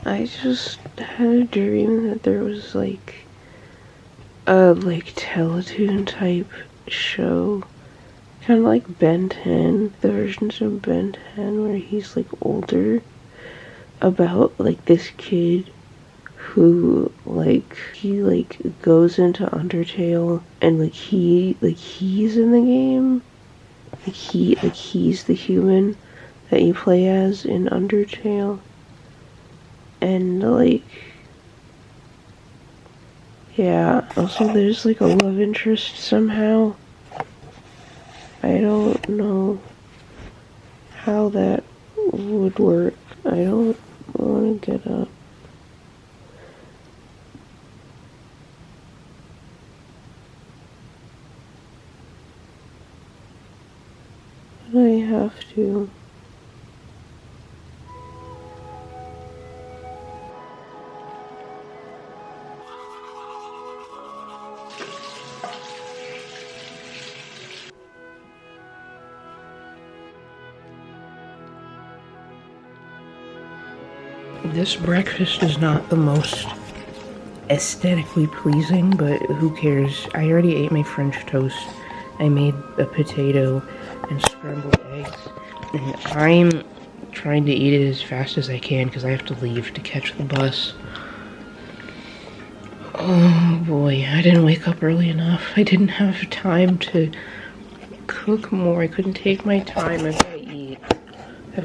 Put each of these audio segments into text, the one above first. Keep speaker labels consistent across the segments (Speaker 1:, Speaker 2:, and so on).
Speaker 1: I just had a dream that there was like a Teletoon type show, kind of like Ben 10, the versions of Ben 10 where he's like older, about like this kid who he goes into Undertale and he's in the game, he's the human that you play as in Undertale, and yeah, also there's like a love interest somehow. I don't know how that would work. I don't want to get up. But I have to. This breakfast is not the most aesthetically pleasing, but who cares? I already ate my French toast. I made a potato and scrambled eggs, and I'm trying to eat it as fast as I can because I have to leave to catch the bus. Oh boy, I didn't wake up early enough. I didn't have time to cook more. I couldn't take my time. I've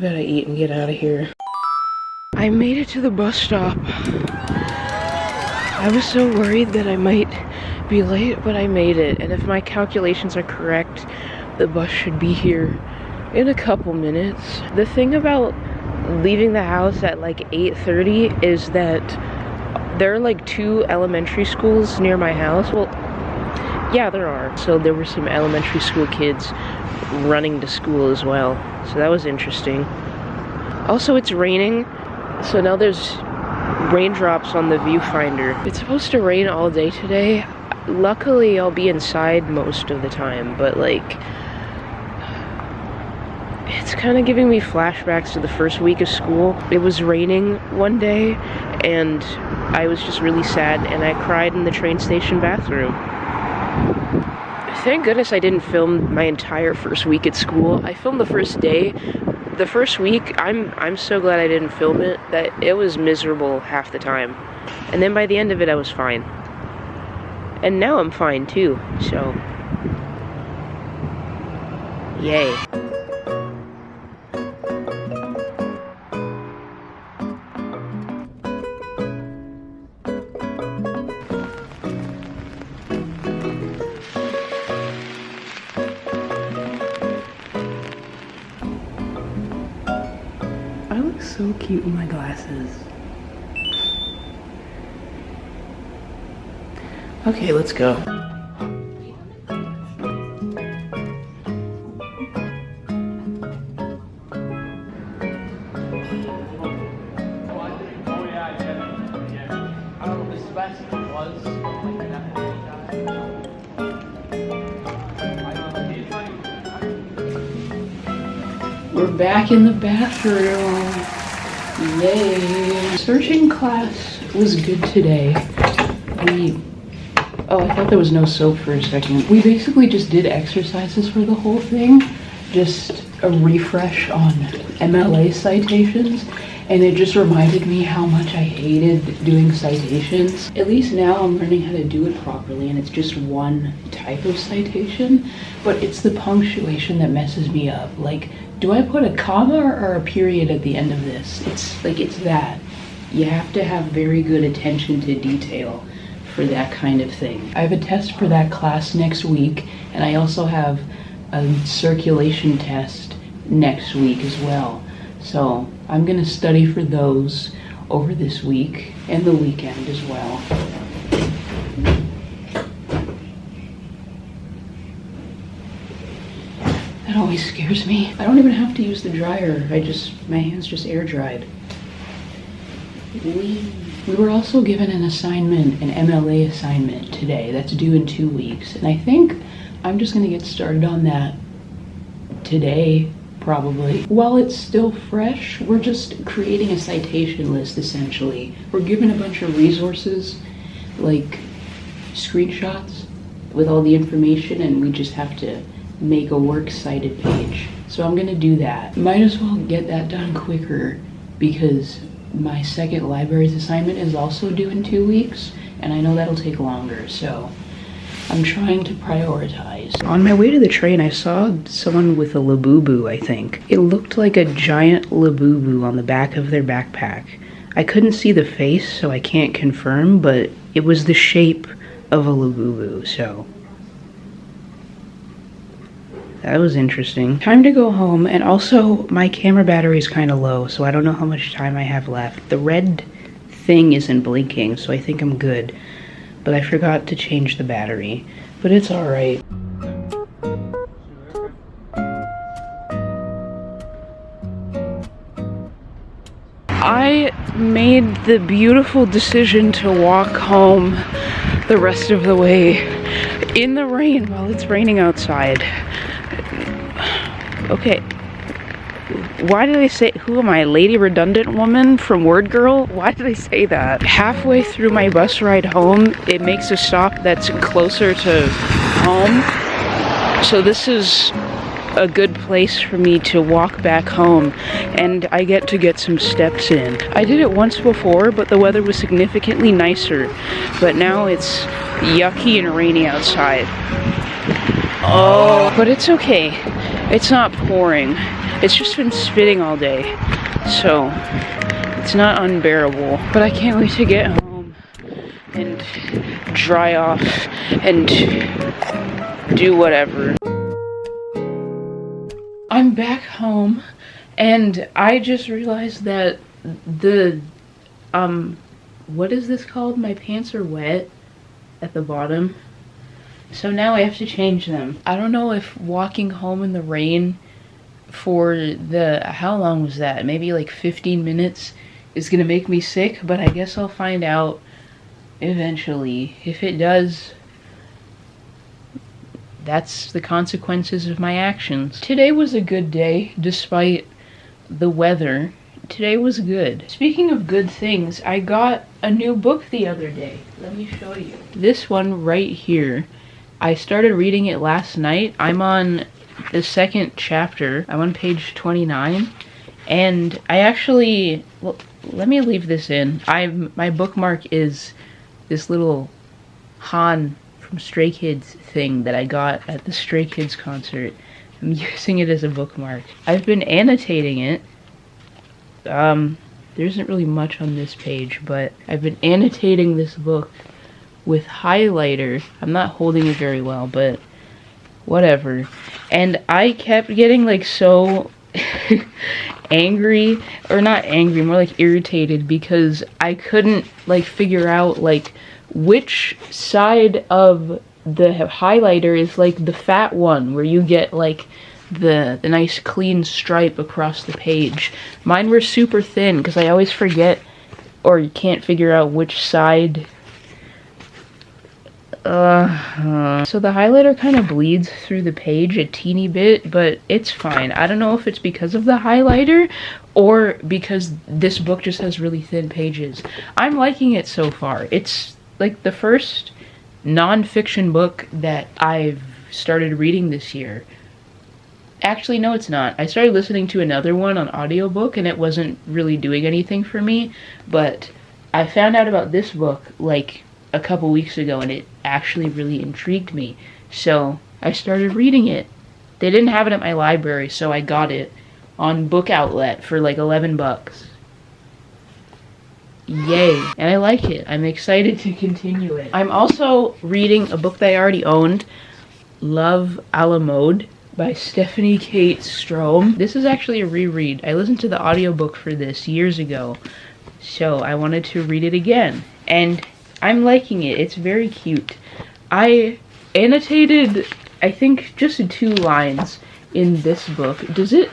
Speaker 1: gotta eat and get out of here. I made it to the bus stop. I was so worried that I might be late, but I made it. And if my calculations are correct, the bus should be here in a couple minutes. The thing about leaving the house at like 8:30 is that there are like 2 elementary schools near my house. Well, yeah, there are. So there were some elementary school kids running to school as well. So that was interesting. Also, it's raining. So now there's raindrops on the viewfinder. It's supposed to rain all day today. Luckily, I'll be inside most of the time, but like, it's kind of giving me flashbacks to the first week of school. It was raining one day, and I was just really sad, and I cried in the train station bathroom. Thank goodness I didn't film my entire first week at school. I filmed the first day. The first week, I'm so glad I didn't film it, that it was miserable half the time. And then by the end of it, I was fine. And now I'm fine too, so yay. I look so cute in my glasses. Okay, let's go. We're back in the bathroom. Yay. Searching class was good today. Oh, I thought there was no soap for a second. We basically just did exercises for the whole thing. Just a refresh on MLA citations. And it just reminded me how much I hated doing citations. At least now I'm learning how to do it properly, and it's just one type of citation, but it's the punctuation that messes me up. Like, do I put a comma or a period at the end of this? It's that. You have to have very good attention to detail for that kind of thing. I have a test for that class next week, and I also have a circulation test next week as well. So I'm gonna study for those over this week and the weekend as well. That always scares me. I don't even have to use the dryer. My hands just air dried. We were also given an assignment, an MLA assignment today that's due in 2 weeks. And I think I'm just gonna get started on that today probably. While it's still fresh, we're just creating a citation list, essentially. We're given a bunch of resources, like screenshots with all the information, and we just have to make a works cited page. So I'm gonna do that. Might as well get that done quicker because my second libraries assignment is also due in 2 weeks, and I know that'll take longer, so I'm trying to prioritize. On my way to the train, I saw someone with a Labubu, I think. It looked like a giant Labubu on the back of their backpack. I couldn't see the face, so I can't confirm, but it was the shape of a Labubu, so that was interesting. Time to go home, and also my camera battery is kind of low, so I don't know how much time I have left. The red thing isn't blinking, so I think I'm good. But I forgot to change the battery, but it's alright. I made the beautiful decision to walk home the rest of the way in the rain while it's raining outside. Okay, why did I say, who am I, Lady Redundant Woman from Word Girl? Why did I say that? Halfway through my bus ride home, it makes a stop that's closer to home. So this is a good place for me to walk back home, and I get to get some steps in. I did it once before, but the weather was significantly nicer. But now it's yucky and rainy outside. Oh, but it's okay. It's not pouring. It's just been spitting all day, so it's not unbearable. But I can't wait to get home and dry off and do whatever. I'm back home, and I just realized that the, what is this called? My pants are wet at the bottom. So now I have to change them. I don't know if walking home in the rain for the, how long was that? Maybe like 15 minutes is gonna make me sick, but I guess I'll find out eventually. If it does, that's the consequences of my actions. Today was a good day, despite the weather. Today was good. Speaking of good things, I got a new book the other day. Let me show you. This one right here. I started reading it last night. I'm on the second chapter. I'm on page 29. And I actually, well, let me leave this in. My bookmark is this little Han from Stray Kids thing that I got at the Stray Kids concert. I'm using it as a bookmark. I've been annotating it. There isn't really much on this page, but I've been annotating this book with highlighter. I'm not holding it very well, but whatever. And I kept getting like so angry, or not angry, more like irritated, because I couldn't like figure out like which side of the highlighter is like the fat one where you get like the nice clean stripe across the page. Mine were super thin because I always forget or you can't figure out which side. So the highlighter kind of bleeds through the page a teeny bit, but it's fine. I don't know if it's because of the highlighter or because this book just has really thin pages. I'm liking it so far. It's like the first non-fiction book that I've started reading this year. Actually, no, it's not. I started listening to another one on audiobook and it wasn't really doing anything for me, but I found out about this book like a couple weeks ago and it actually really intrigued me. So I started reading it. They didn't have it at my library, so I got it on Book Outlet for like 11 bucks. Yay. And I like it. I'm excited to continue it. I'm also reading a book that I already owned, Love a la Mode by Stephanie Kate Strom. This is actually a reread. I listened to the audiobook for this years ago, so I wanted to read it again. And I'm liking it. It's very cute. I annotated, I think, just 2 lines in this book. Does the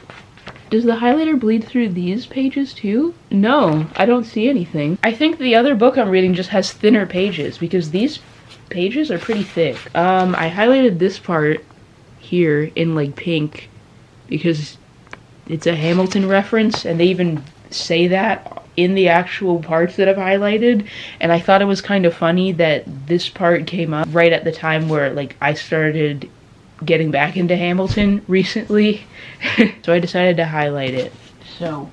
Speaker 1: highlighter bleed through these pages too? No, I don't see anything. I think the other book I'm reading just has thinner pages because these pages are pretty thick. I highlighted this part here in like pink because it's a Hamilton reference, and they even say that in the actual parts that I've highlighted. And I thought it was kind of funny that this part came up right at the time where like I started getting back into Hamilton recently. So I decided to highlight it. So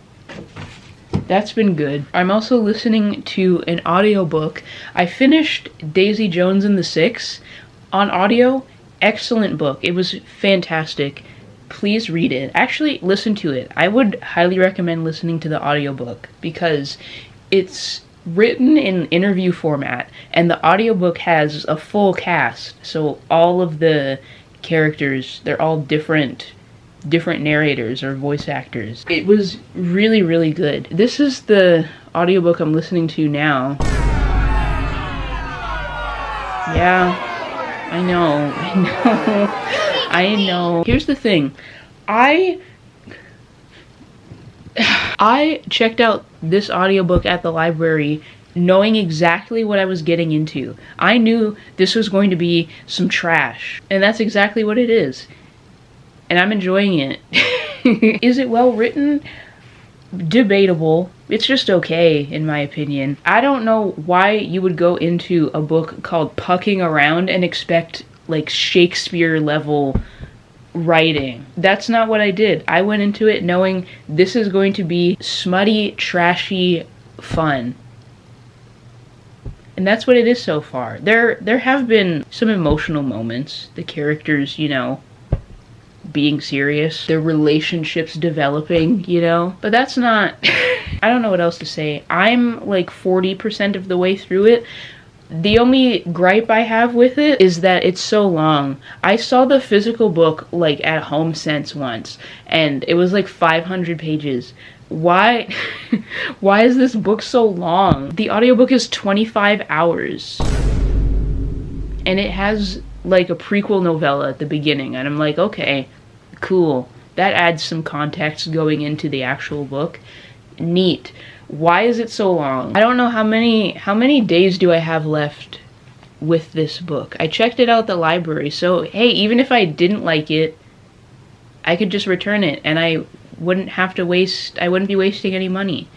Speaker 1: that's been good. I'm also listening to an audiobook. I finished Daisy Jones and the Six on audio. Excellent book. It was fantastic. Please read it. Actually, listen to it. I would highly recommend listening to the audiobook because it's written in interview format, and the audiobook has a full cast. So all of the characters, they're all different narrators or voice actors. It was really, really good. This is the audiobook I'm listening to now. Yeah, I know. Here's the thing. I checked out this audiobook at the library knowing exactly what I was getting into. I knew this was going to be some trash, and that's exactly what it is. And I'm enjoying it. Is it well written? Debatable. It's just okay, in my opinion. I don't know why you would go into a book called Pucking Around and expect like Shakespeare level writing. That's not what I did. I went into it knowing this is going to be smutty, trashy fun. And that's what it is so far. There have been some emotional moments. The characters, you know, being serious, their relationships developing, you know, but that's not I don't know what else to say. I'm like 40% of the way through it. The only gripe I have with it is that it's so long. I saw the physical book like at HomeSense once, and it was like 500 pages. Why why is this book so long? The audiobook is 25 hours. And it has like a prequel novella at the beginning, and I'm like, okay, cool. That adds some context going into the actual book. Neat. Why is it so long? I don't know how many days do I have left with this book. I checked it out at the library, so hey, even if I didn't like it, I could just return it and I wouldn't be wasting any money.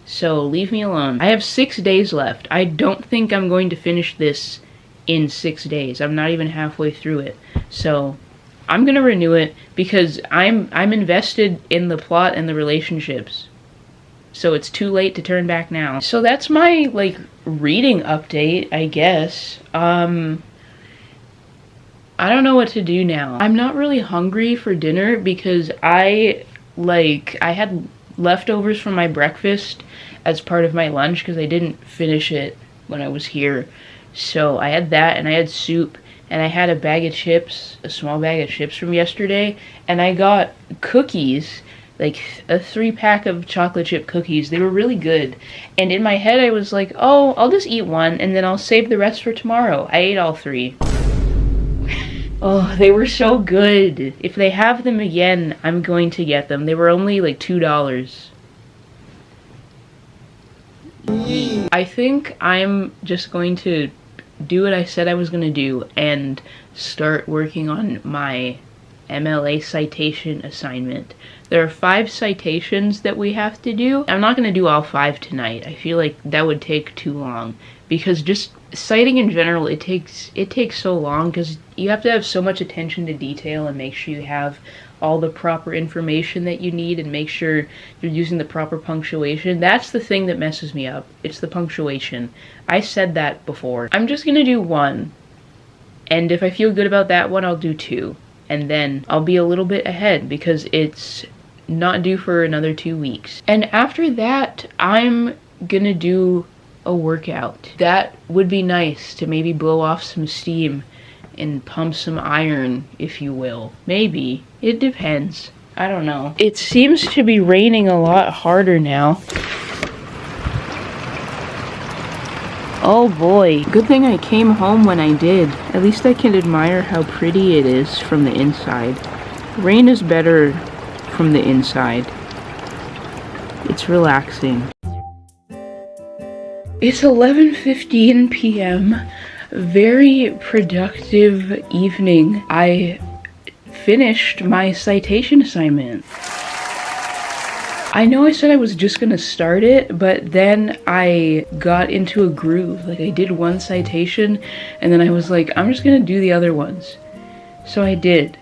Speaker 1: So leave me alone. I have 6 days left. I don't think I'm going to finish this in 6 days. I'm not even halfway through it. So I'm gonna renew it because I'm invested in the plot and the relationships. So it's too late to turn back now. So that's my like reading update, I guess. I don't know what to do now. I'm not really hungry for dinner because I had leftovers from my breakfast as part of my lunch because I didn't finish it when I was here. So I had that, and I had soup, and I had a bag of chips, a small bag of chips from yesterday, and I got cookies, like a 3-pack of chocolate chip cookies. They were really good. And in my head I was like, oh, I'll just eat one and then I'll save the rest for tomorrow. I ate all 3. Oh, they were so good. If they have them again, I'm going to get them. They were only like $2. I think I'm just going to do what I said I was going to do and start working on my MLA citation assignment. There are 5 citations that we have to do. I'm not going to do all 5 tonight. I feel like that would take too long because just citing in general, it takes so long because you have to have so much attention to detail and make sure you have all the proper information that you need and make sure you're using the proper punctuation. That's the thing that messes me up. It's the punctuation. I said that before. I'm just going to do 1. And if I feel good about that one, I'll do 2. And then I'll be a little bit ahead because it's not due for another 2 weeks. And after that, I'm gonna do a workout. That would be nice to maybe blow off some steam and pump some iron, if you will. Maybe. It depends. I don't know. It seems to be raining a lot harder now. Oh boy. Good thing I came home when I did. At least I can admire how pretty it is from the inside. Rain is better from the inside. It's relaxing. It's 11:15 p.m. Very productive evening. I finished my citation assignment. I know I said I was just gonna start it, but then I got into a groove. Like I did one citation and then I was like, I'm just gonna do the other ones. So I did.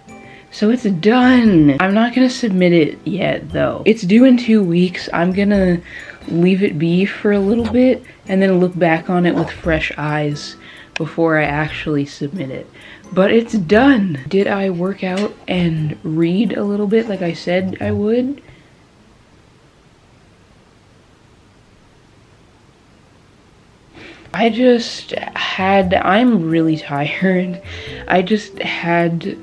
Speaker 1: So it's done. I'm not gonna submit it yet though. It's due in 2 weeks. I'm gonna leave it be for a little bit and then look back on it with fresh eyes before I actually submit it. But it's done. Did I work out and read a little bit like I said I would? I'm really tired. I just had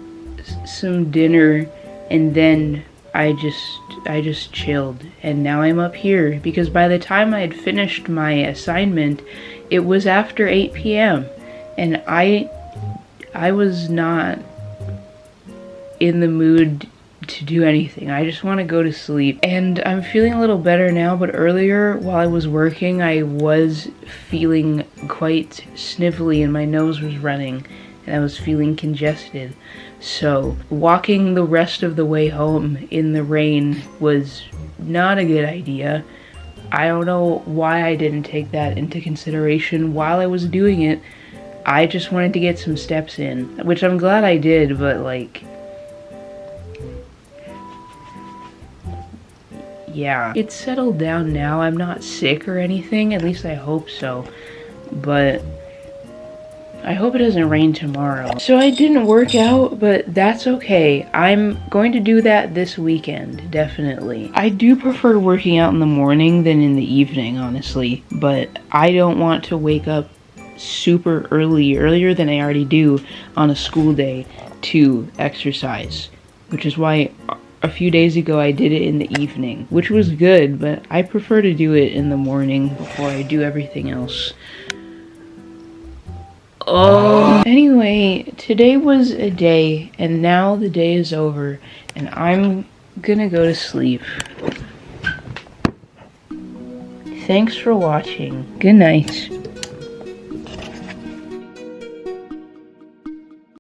Speaker 1: some dinner and then I just chilled, and now I'm up here because by the time I had finished my assignment it was after 8 p.m. and I was not in the mood to do anything. I just want to go to sleep, and I'm feeling a little better now, but earlier while I was working I was feeling quite sniffly and my nose was running and I was feeling congested. So walking the rest of the way home in the rain was not a good idea. I don't know why I didn't take that into consideration while I was doing it. I just wanted to get some steps in, which I'm glad I did, but like, yeah. It's settled down now. I'm not sick or anything, at least I hope so, but I hope it doesn't rain tomorrow. So I didn't work out, but that's okay. I'm going to do that this weekend, definitely. I do prefer working out in the morning than in the evening, honestly, but I don't want to wake up super earlier than I already do on a school day to exercise, which is why a few days ago I did it in the evening, which was good, but I prefer to do it in the morning before I do everything else. Oh. Anyway, today was a day, and now the day is over, and I'm gonna go to sleep. Thanks for watching. Good night.